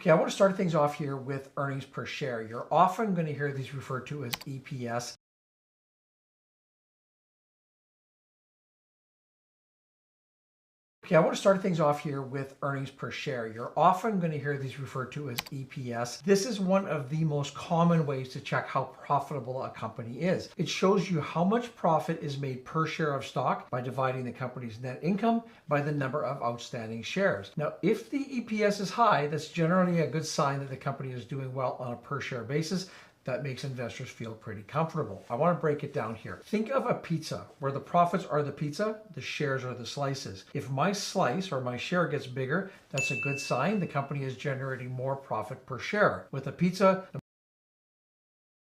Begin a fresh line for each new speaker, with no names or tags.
Okay, I want to start things off here with earnings per share. You're often going to hear these referred to as EPS. Okay, I want to start things off here with earnings per share. You're often going to hear these referred to as EPS. This is one of the most common ways to check how profitable a company is. It shows you how much profit is made per share of stock by dividing the company's net income by the number of outstanding shares. Now, if the EPS is high, that's generally a good sign that the company is doing well on a per share basis. That makes investors feel pretty comfortable. I want to break it down here. Think of a pizza where the profits are the pizza, the shares are the slices. If my slice or my share gets bigger, that's a good sign the company is generating more profit per share. With a pizza, the